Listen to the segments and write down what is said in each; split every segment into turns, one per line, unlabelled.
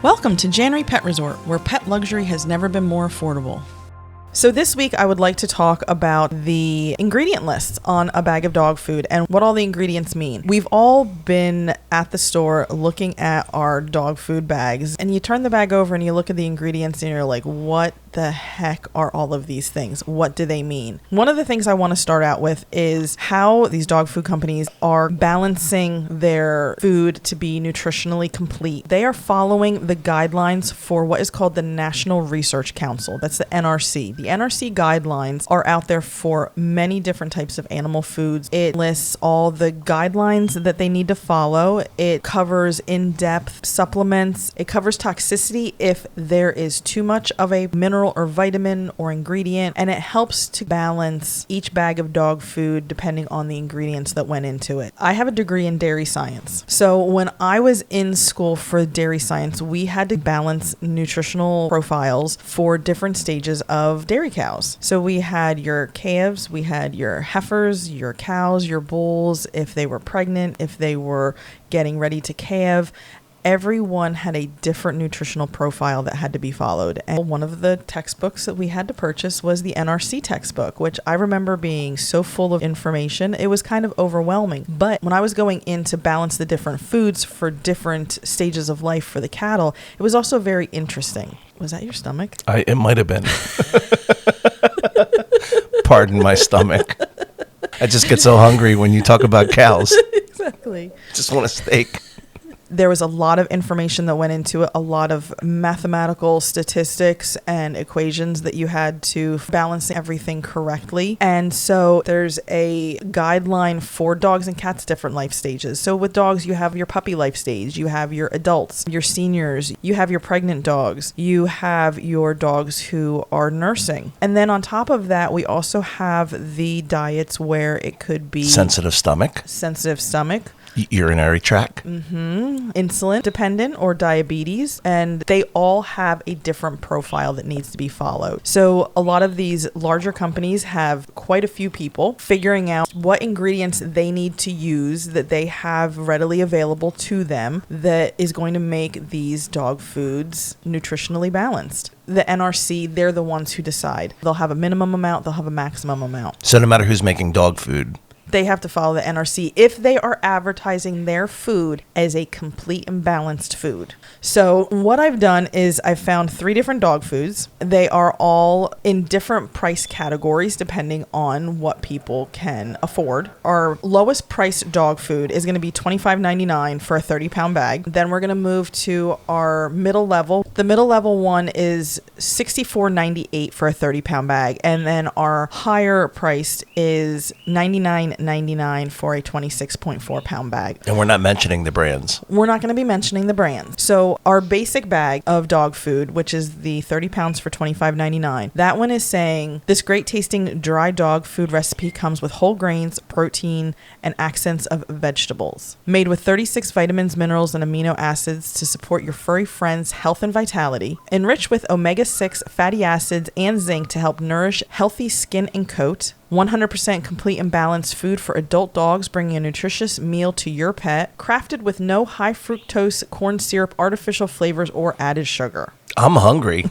Welcome to Janry Pet Resort, where pet luxury has never been more affordable. So this week I would like to talk about the ingredient lists on a bag of dog food and what all the ingredients mean. We've all been at the store looking at our dog food bags, and you turn the bag over and you look at the ingredients and you're like, what the heck are all of these things? What do they mean? One of the things I want to start out with is how these dog food companies are balancing their food to be nutritionally complete. They are following the guidelines for what is called the National Research Council. That's the NRC. The NRC guidelines are out there for many different types of animal foods. It lists all the guidelines that they need to follow. It covers in-depth supplements. It covers toxicity if there is too much of a mineral or vitamin or ingredient, and it helps to balance each bag of dog food depending on the ingredients that went into it. I have a degree in dairy science. So when I was in school for dairy science, we had to balance nutritional profiles for different stages of dairy cows. So we had your calves, we had your heifers, your cows, your bulls, if they were pregnant, if they were getting ready to calve. Everyone had a different nutritional profile that had to be followed. And one of the textbooks that we had to purchase was the NRC textbook, which I remember being so full of information. It was kind of overwhelming. But when I was going in to balance the different foods for different stages of life for the cattle, it was also very interesting. Was that your stomach?
It might have been. Pardon my stomach. I just get so hungry when you talk about cows.
Exactly.
Just want a steak.
There was a lot of information that went into it, a lot of mathematical statistics and equations that you had to balance everything correctly. And so there's a guideline for dogs and cats, different life stages. So with dogs, you have your puppy life stage, you have your adults, your seniors, you have your pregnant dogs, you have your dogs who are nursing. And then on top of that, we also have the diets where it could be
sensitive stomach,
urinary
tract,
insulin dependent or diabetes, and they all have a different profile that needs to be followed. So a lot of these larger companies have quite a few people figuring out what ingredients they need to use that they have readily available to them that is going to make these dog foods nutritionally balanced. The NRC, they're the ones who decide. They'll have a minimum amount, they'll have a maximum amount.
So no matter who's making dog food,
they have to follow the NRC if they are advertising their food as a complete and balanced food. So what I've done is I've found 3 different dog foods. They are all in different price categories depending on what people can afford. Our lowest priced dog food is going to be $25.99 for a 30-pound bag. Then we're going to move to our middle level. The middle level one is $64.98 for a 30-pound bag. And then our higher priced is $99.99 for a 26.4 pound bag.
And we're not mentioning the brands.
We're not going to be mentioning the brands. So our basic bag of dog food, which is the 30 pounds for $25.99, that one is saying this great tasting dry dog food recipe comes with whole grains, protein, and accents of vegetables. Made with 36 vitamins, minerals, and amino acids to support your furry friends' health and vitality. Enriched with omega-6 fatty acids and zinc to help nourish healthy skin and coat. 100% complete and balanced food for adult dogs, bringing a nutritious meal to your pet. Crafted with no high fructose corn syrup, artificial flavors, or added sugar.
I'm hungry.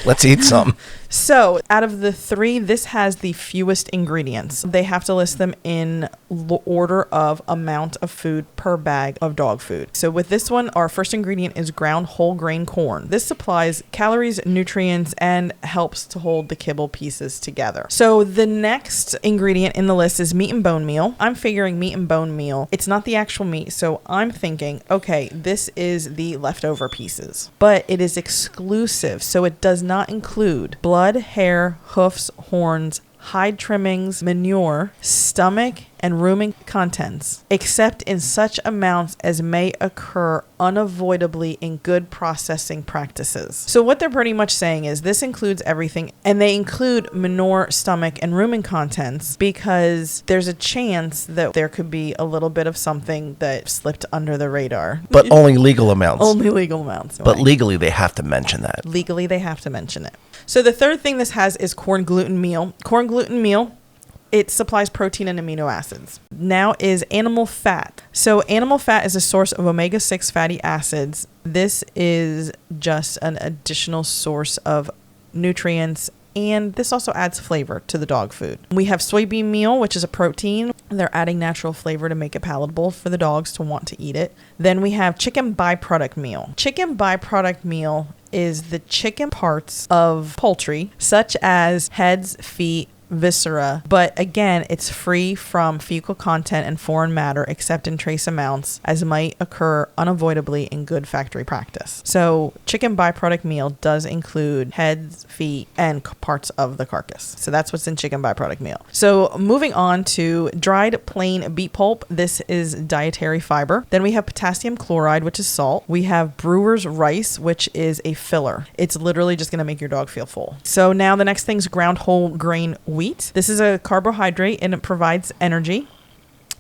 Let's eat some.
So out of the 3, this has the fewest ingredients. They have to list them in order of amount of food per bag of dog food. So with this one, our first ingredient is ground whole grain corn. This supplies calories, nutrients, and helps to hold the kibble pieces together. So the next ingredient in the list is meat and bone meal. I'm figuring meat and bone meal. It's not the actual meat. So I'm thinking, okay, this is the leftover pieces, but it is exclusive. So it does not include blood, hair, hoofs, horns, hide trimmings, manure, stomach, and rumen contents, except in such amounts as may occur unavoidably in good processing practices. So what they're pretty much saying is this includes everything, and they include manure, stomach, and rumen contents because there's a chance that there could be a little bit of something that slipped under the radar.
But only legal amounts.
Only legal amounts.
But legally, they have to mention that.
Legally, they have to mention it. So the third thing this has is corn gluten meal. Corn gluten meal, it supplies protein and amino acids. Now is animal fat. So animal fat is a source of omega-6 fatty acids This is just an additional source of nutrients, and this also adds flavor to the dog food. We have soybean meal, which is a protein. They're adding natural flavor to make it palatable for the dogs to want to eat it. Then we have chicken byproduct meal. Chicken byproduct meal is the chicken parts of poultry, such as heads, feet, viscera, but again, it's free from fecal content and foreign matter except in trace amounts, as might occur unavoidably in good factory practice. So chicken byproduct meal does include heads, feet, and parts of the carcass. So that's what's in chicken byproduct meal. So moving on to dried plain beet pulp. This is dietary fiber. Then we have potassium chloride, which is salt. We have brewer's rice, which is a filler. It's literally just going to make your dog feel full. So now the next thing is ground whole grain wheat. This is a carbohydrate and it provides energy.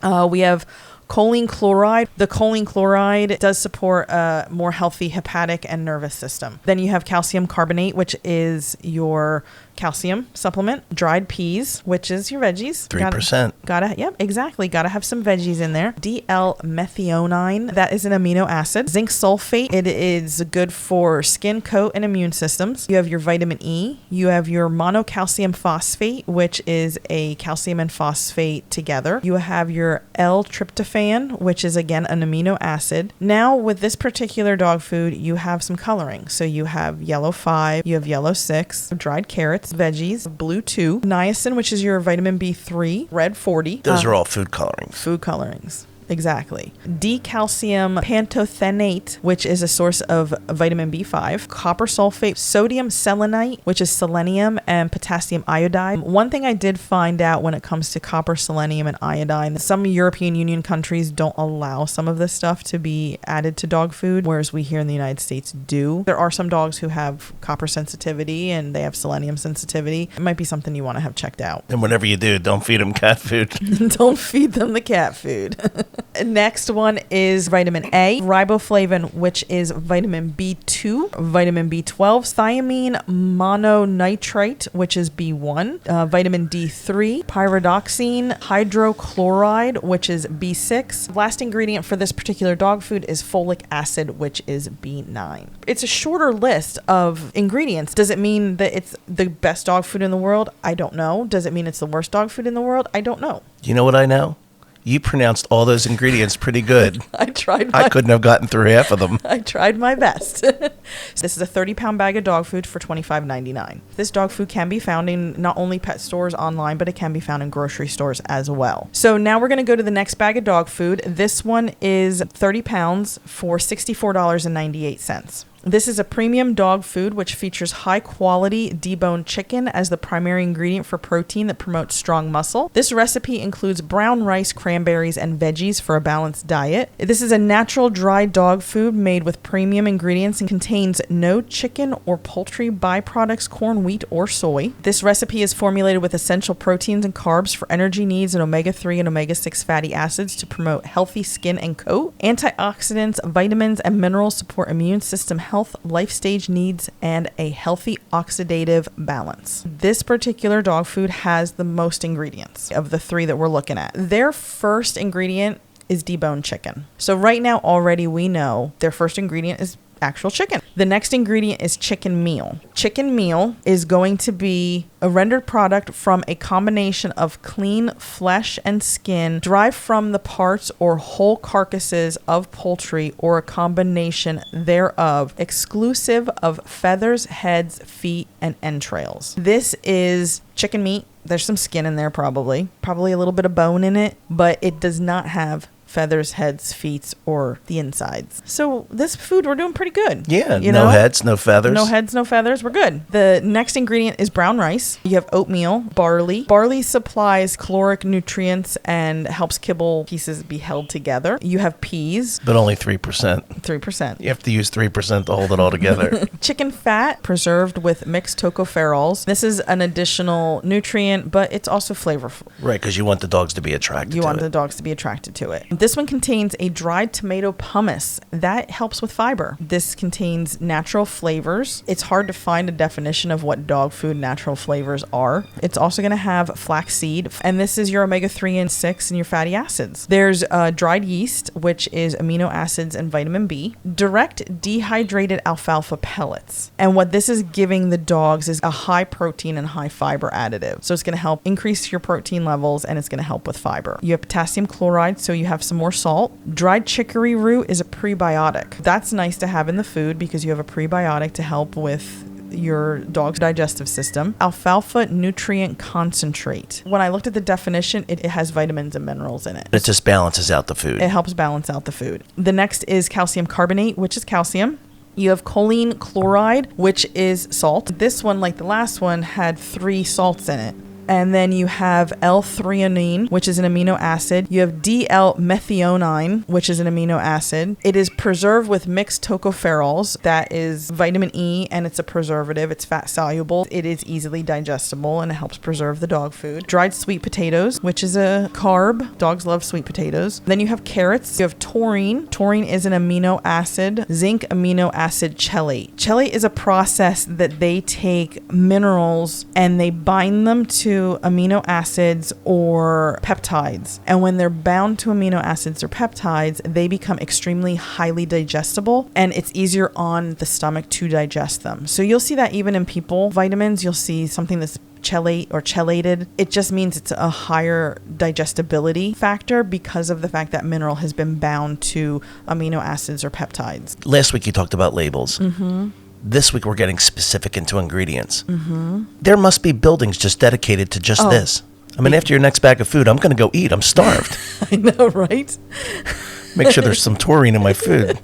We have choline chloride. The choline chloride does support a more healthy hepatic and nervous system. Then you have calcium carbonate, which is your calcium supplement. Dried peas, which is your veggies.
3%.
Yep, exactly. Gotta have some veggies in there. DL-methionine, that is an amino acid. Zinc sulfate, it is good for skin, coat, and immune systems. You have your vitamin E. You have your monocalcium phosphate, which is a calcium and phosphate together. You have your L-tryptophan, which is again an amino acid. Now with this particular dog food, you have some coloring. So you have yellow 5, you have yellow 6, dried carrots, veggies, blue 2, niacin, which is your vitamin B3, red 40.
Those are all food colorings.
Food colorings. Exactly. Decalcium pantothenate, which is a source of vitamin B5, copper sulfate, sodium selenite, which is selenium, and potassium iodide. One thing I did find out when it comes to copper, selenium, and iodine, some European Union countries don't allow some of this stuff to be added to dog food, whereas we here in the United States do. There are some dogs who have copper sensitivity and they have selenium sensitivity. It might be something you want to have checked out.
And whatever you do, don't feed them cat food.
Don't feed them the cat food. Next one is vitamin A, riboflavin, which is vitamin B2, vitamin B12, thiamine mononitrate, which is B1, vitamin D3, pyridoxine, hydrochloride, which is B6. Last ingredient for this particular dog food is folic acid, which is B9. It's a shorter list of ingredients. Does it mean that it's the best dog food in the world? I don't know. Does it mean it's the worst dog food in the world? I don't know.
You know what I know? You pronounced all those ingredients pretty good.
I tried.
I couldn't have gotten through half of them.
I tried my best. This is a 30-pound bag of dog food for $25.99. This dog food can be found in not only pet stores online, but it can be found in grocery stores as well. So now we're going to go to the next bag of dog food. This one is 30 pounds for $64.98. This is a premium dog food which features high-quality deboned chicken as the primary ingredient for protein that promotes strong muscle. This recipe includes brown rice, cranberries, and veggies for a balanced diet. This is a natural dry dog food made with premium ingredients and contains no chicken or poultry byproducts, corn, wheat, or soy. This recipe is formulated with essential proteins and carbs for energy needs and omega-3 and omega-6 fatty acids to promote healthy skin and coat. Antioxidants, vitamins, and minerals support immune system health, life stage needs, and a healthy oxidative balance. This particular dog food has the most ingredients of the three that we're looking at. Their first ingredient is deboned chicken. So right now already we know their first ingredient is actual chicken. The next ingredient is chicken meal. Chicken meal is going to be a rendered product from a combination of clean flesh and skin derived from the parts or whole carcasses of poultry or a combination thereof, exclusive of feathers, heads, feet, and entrails. This is chicken meat. There's some skin in there probably a little bit of bone in it, but it does not have feathers, heads, feet, or the insides. So this food, we're doing pretty good.
Yeah, no heads, no feathers.
No heads, no feathers. We're good. The next ingredient is brown rice. You have oatmeal, barley. Barley supplies caloric nutrients and helps kibble pieces be held together. You have peas.
But only 3%.
3%.
You have to use 3% to hold it all together.
Chicken fat preserved with mixed tocopherols. This is an additional nutrient, but it's also flavorful.
Right, because you want the dogs to be attracted to it.
You want the dogs to be attracted to it. This one contains a dried tomato pumice. That helps with fiber. This contains natural flavors. It's hard to find a definition of what dog food natural flavors are. It's also going to have flaxseed, and this is your omega-3 and 6 and your fatty acids. There's dried yeast, which is amino acids and vitamin B. Direct dehydrated alfalfa pellets. And what this is giving the dogs is a high protein and high fiber additive. So it's going to help increase your protein levels, and it's going to help with fiber. You have potassium chloride, so you have some more salt. Dried chicory root is a prebiotic. That's nice to have in the food because you have a prebiotic to help with your dog's digestive system. Alfalfa nutrient concentrate. When I looked at the definition, it has vitamins and minerals in it.
It just balances out the food.
It helps balance out the food. The next is calcium carbonate, which is calcium. You have choline chloride, which is salt. This one, like the last one, had 3 salts in it. And then you have L-threonine, which is an amino acid. You have D-L-methionine, which is an amino acid. It is preserved with mixed tocopherols. That is vitamin E, and it's a preservative. It's fat soluble. It is easily digestible, and it helps preserve the dog food. Dried sweet potatoes, which is a carb. Dogs love sweet potatoes. Then you have carrots. You have taurine. Taurine is an amino acid. Zinc amino acid chelate. Chelate is a process that they take minerals and they bind them to amino acids or peptides. And when they're bound to amino acids or peptides, they become extremely highly digestible, and it's easier on the stomach to digest them. So you'll see that even in people vitamins, you'll see something that's chelate or chelated. It just means it's a higher digestibility factor because of the fact that mineral has been bound to amino acids or peptides.
Last week you talked about labels.
Mm-hmm.
This week we're getting specific into ingredients. Mm-hmm. There must be buildings just dedicated to just this. I mean, after your next bag of food, I'm going to go eat. I'm starved.
I know, right?
Make sure there's some taurine in my food.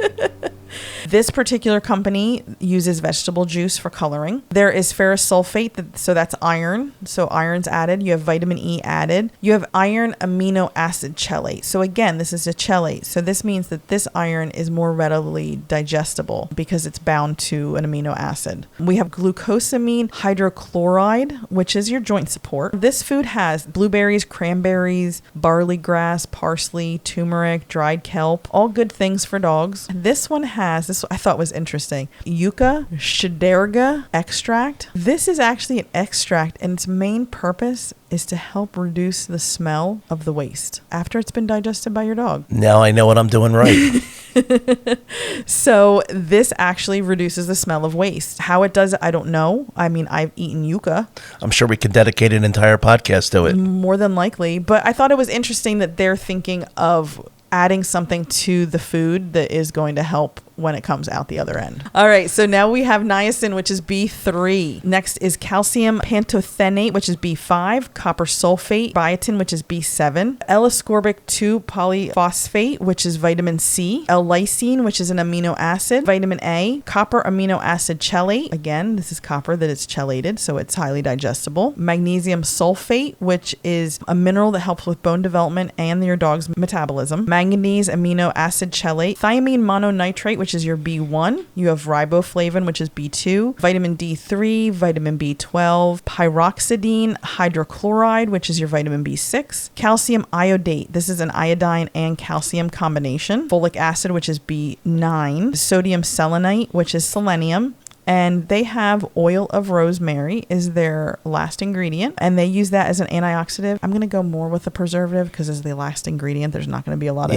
This particular company uses vegetable juice for coloring. There is ferrous sulfate, so that's iron. So iron's added. You have vitamin E added. You have iron amino acid chelate. So again, this is a chelate. So this means that this iron is more readily digestible because it's bound to an amino acid. We have glucosamine hydrochloride, which is your joint support. This food has blueberries, cranberries, barley grass, parsley, turmeric, dried kelp, all good things for dogs. This one has, this I thought was interesting, yucca shidarga extract. This is actually an extract, and its main purpose is to help reduce the smell of the waste after it's been digested by your dog.
Now I know what I'm doing right.
So this actually reduces the smell of waste. How it does it, I don't know. I mean, I've eaten yucca.
I'm sure we could dedicate an entire podcast to it.
More than likely. But I thought it was interesting that they're thinking of adding something to the food that is going to help when it comes out the other end. All right, so now we have niacin, which is B3. Next is calcium pantothenate, which is B5, copper sulfate, biotin, which is B7, L-ascorbic 2 polyphosphate, which is vitamin C, L-lysine, which is an amino acid, vitamin A, copper amino acid chelate. Again, this is copper that is chelated, so it's highly digestible. Magnesium sulfate, which is a mineral that helps with bone development and your dog's metabolism. Manganese amino acid chelate, thiamine mononitrate, which is your B1. You have riboflavin, which is B2, vitamin D3, vitamin B12, pyroxidine hydrochloride, which is your vitamin B6, calcium iodate. This is an iodine and calcium combination. Folic acid, which is B9, sodium selenite, which is selenium. And they have oil of rosemary is their last ingredient. And they use that as an antioxidant. I'm going to go more with the preservative because as the last ingredient, there's not going to be a lot of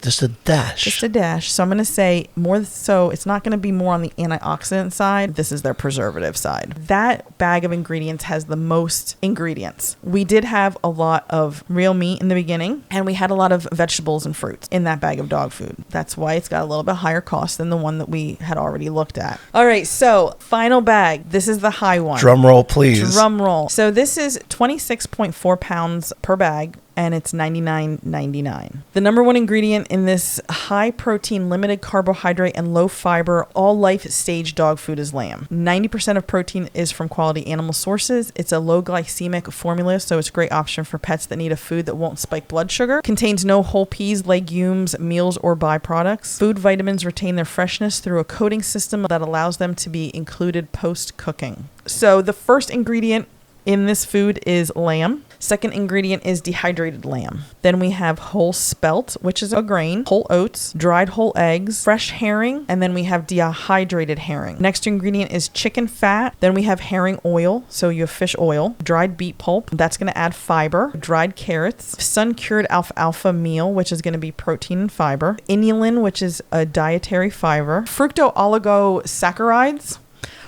just a dash.
Just a dash. So I'm going to say more so it's not going to be more on the antioxidant side. This is their preservative side. That bag of ingredients has the most ingredients. We did have a lot of real meat in the beginning, and we had a lot of vegetables and fruits in that bag of dog food. That's why it's got a little bit higher cost than the one that we had already looked at. All right. So final bag. This is the high one.
Drum roll, please.
Drum roll. So this is 26.4 pounds per bag, and it's $99.99. The number one ingredient in this high protein, limited carbohydrate, and low fiber, all life stage dog food is lamb. 90% of protein is from quality animal sources. It's a low glycemic formula, so it's a great option for pets that need a food that won't spike blood sugar. Contains no whole peas, legumes, meals, or byproducts. Food vitamins retain their freshness through a coating system that allows them to be included post-cooking. So the first ingredient in this food is lamb. Second ingredient is dehydrated lamb. Then we have whole spelt, which is a grain, whole oats, dried whole eggs, fresh herring, and then we have dehydrated herring. Next ingredient is chicken fat. Then we have herring oil, so you have fish oil, dried beet pulp, that's going to add fiber, dried carrots, sun-cured alfalfa meal, which is going to be protein and fiber, inulin, which is a dietary fiber, fructooligosaccharides,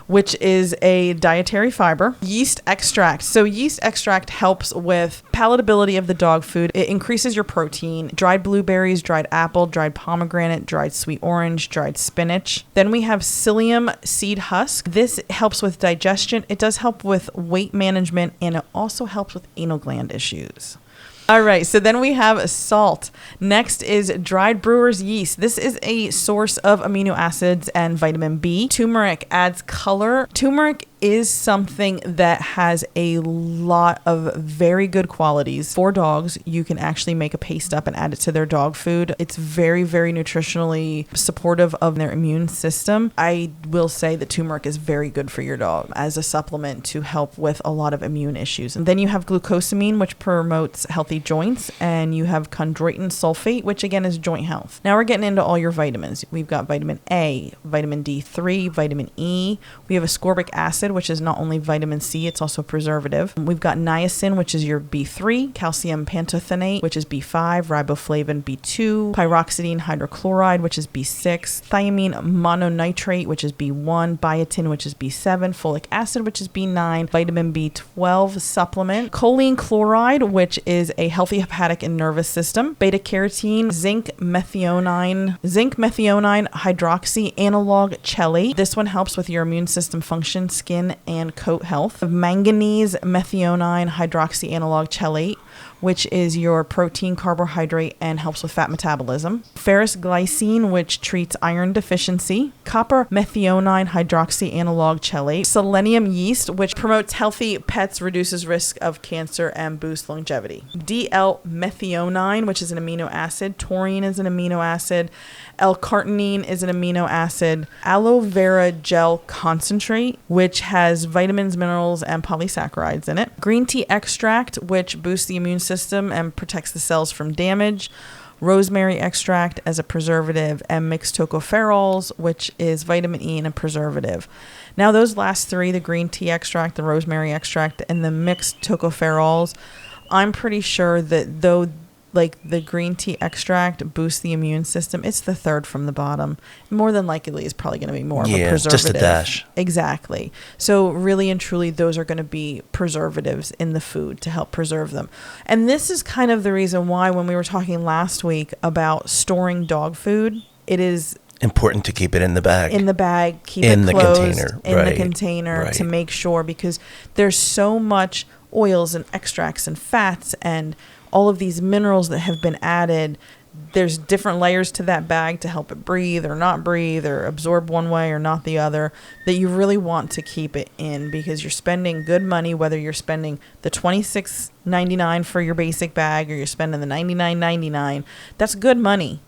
which is a dietary fiber, yeast extract. So yeast extract helps with palatability of the dog food. It increases your protein, dried blueberries, dried apple, dried pomegranate, dried sweet orange, dried spinach. Then we have psyllium seed husk. This helps with digestion. It does help with weight management, and it also helps with anal gland issues. All right, so then we have salt. Next is dried brewer's yeast. This is a source of amino acids and vitamin B. Turmeric adds color. Turmeric is something that has a lot of very good qualities for dogs. You can actually make a paste up and add it to their dog food. It's very, very nutritionally supportive of their immune system. I will say that turmeric is very good for your dog as a supplement to help with a lot of immune issues. And then you have glucosamine, which promotes healthy joints, and you have chondroitin sulfate, which again is joint health. Now we're getting into all your vitamins. We've got vitamin A, vitamin D3, vitamin E. We have ascorbic acid, which is not only vitamin C, it's also a preservative. We've got niacin, which is your B3, calcium pantothenate, which is B5, riboflavin B2, pyroxidine hydrochloride, which is B6, thiamine mononitrate, which is B1, biotin, which is B7, folic acid, which is B9, vitamin B12 supplement, choline chloride, which is a healthy hepatic and nervous system, beta carotene, zinc methionine hydroxy analog chelate. This one helps with your immune system function, skin and coat health. Manganese methionine hydroxy analog chelate, which is your protein, carbohydrate, and helps with fat metabolism. Ferrous glycine, which treats iron deficiency. Copper methionine hydroxy analog chelate. Selenium yeast, which promotes healthy pets, reduces risk of cancer, and boosts longevity. DL-methionine, which is an amino acid. Taurine is an amino acid. L-carnitine is an amino acid. Aloe vera gel concentrate, which has vitamins, minerals, and polysaccharides in it. Green tea extract, which boosts the immune system and protects the cells from damage. Rosemary extract as a preservative, and mixed tocopherols, which is vitamin E and a preservative. Now those last three, the green tea extract, the rosemary extract, and the mixed tocopherols, I'm pretty sure that though like the green tea extract boosts the immune system, it's the third from the bottom. More than likely it's probably going to be more of a preservative.
Just a dash.
Exactly. So really and truly, those are going to be preservatives in the food to help preserve them. And this is kind of the reason why when we were talking last week about storing dog food, it is
important to keep it in the bag.
Keep it closed in the container
Right.
to make sure, because there's so much oils and extracts and fats and all of these minerals that have been added. There's different layers to that bag to help it breathe or not breathe or absorb one way or not the other, that you really want to keep it in, because you're spending good money, whether you're spending the $26.99 for your basic bag or you're spending the $99.99. That's good money.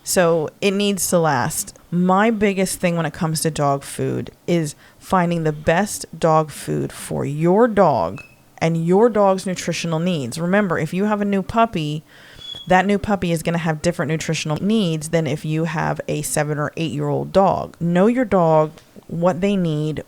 So it needs to last. My biggest thing when it comes to dog food is finding the best dog food for your dog and your dog's nutritional needs. Remember, if you have a new puppy, that new puppy is going to have different nutritional needs than if you have a 7 or 8 year old dog. Know your dog, what they need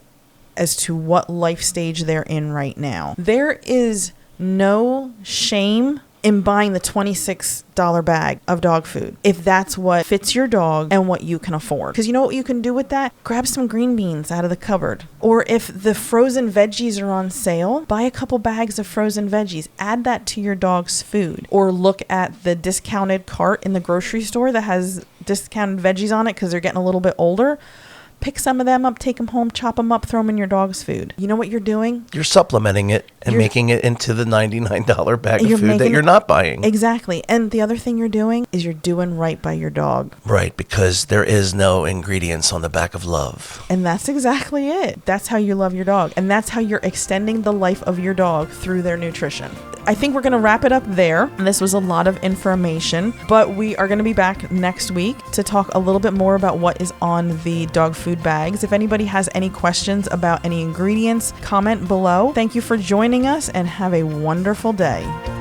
as to what life stage they're in right now. There is no shame in buying the $26 bag of dog food if that's what fits your dog and what you can afford. Because you know what you can do with that? Grab some green beans out of the cupboard. Or if the frozen veggies are on sale, buy a couple bags of frozen veggies. Add that to your dog's food. Or look at the discounted cart in the grocery store that has discounted veggies on it because they're getting a little bit older. Pick some of them up, take them home, chop them up, throw them in your dog's food. You know what you're doing?
You're supplementing it and making it into the $99 bag of food that you're not buying.
Exactly. And the other thing you're doing is you're doing right by your dog.
Right, because there is no ingredients on the back of love.
And that's exactly it. That's how you love your dog. And that's how you're extending the life of your dog through their nutrition. I think we're going to wrap it up there. This was a lot of information, but we are going to be back next week to talk a little bit more about what is on the dog food bags. If anybody has any questions about any ingredients, comment below. Thank you for joining us and have a wonderful day.